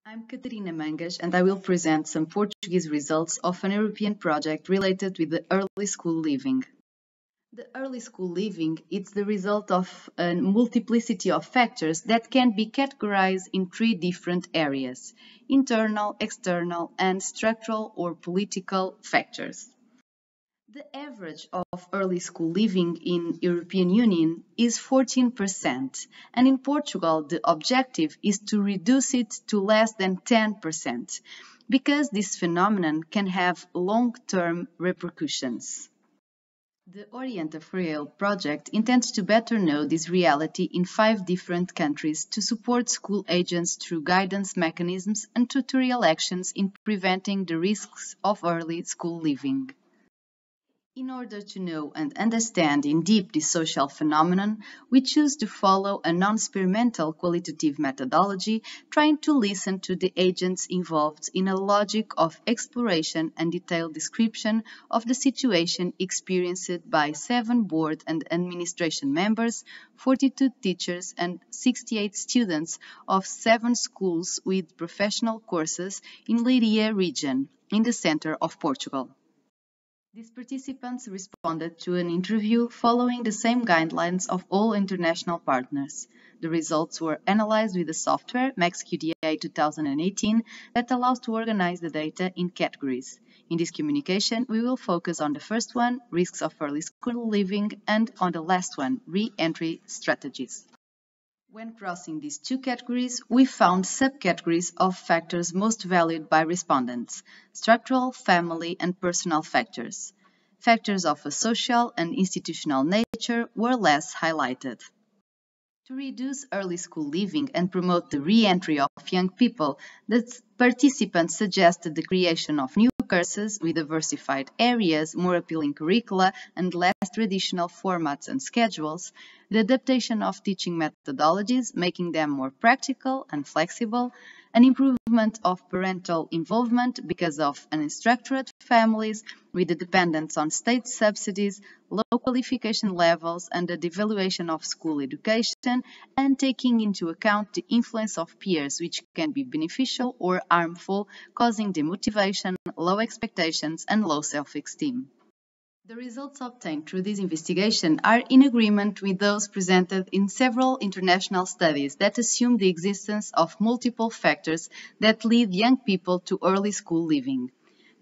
I'm Catarina Mangas and I will present some Portuguese results of an European project related with the early school living. The early school living is the result of a multiplicity of factors that can be categorized in three different areas: internal, external, and structural or political factors. The average of early school living in European Union is 14%, and in Portugal the objective is to reduce it to less than 10%, because this phenomenon can have long-term repercussions. The Orienta Freire project intends to better know this reality in 5 different countries to support school agents through guidance mechanisms and tutorial actions in preventing the risks of early school living. In order to know and understand in depth this social phenomenon, we choose to follow a non-experimental qualitative methodology, trying to listen to the agents involved in a logic of exploration and detailed description of the situation experienced by 7 board and administration members, 42 teachers and 68 students of 7 schools with professional courses in Leiria region, in the center of Portugal. These participants responded to an interview following the same guidelines of all international partners. The results were analyzed with the software MaxQDA 2018 that allows to organize the data in categories. In this communication, we will focus on the first one, risks of early school living, and on the last one, re-entry strategies. When crossing these 2 categories, we found subcategories of factors most valued by respondents: structural, family, and personal factors. Factors of a social and institutional nature were less highlighted. To reduce early school living and promote the re-entry of young people, the participants suggested the creation of new courses with diversified areas, more appealing curricula, and less traditional formats and schedules, the adaptation of teaching methodologies, making them more practical and flexible, an improvement of parental involvement because of unstructured families with the dependence on state subsidies, low qualification levels, and the devaluation of school education, and taking into account the influence of peers, which can be beneficial or harmful, causing demotivation, low expectations, and low self-esteem. The results obtained through this investigation are in agreement with those presented in several international studies that assume the existence of multiple factors that lead young people to early school living.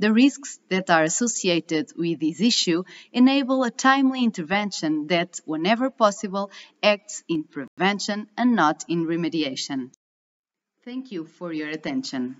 The risks that are associated with this issue enable a timely intervention that, whenever possible, acts in prevention and not in remediation. Thank you for your attention.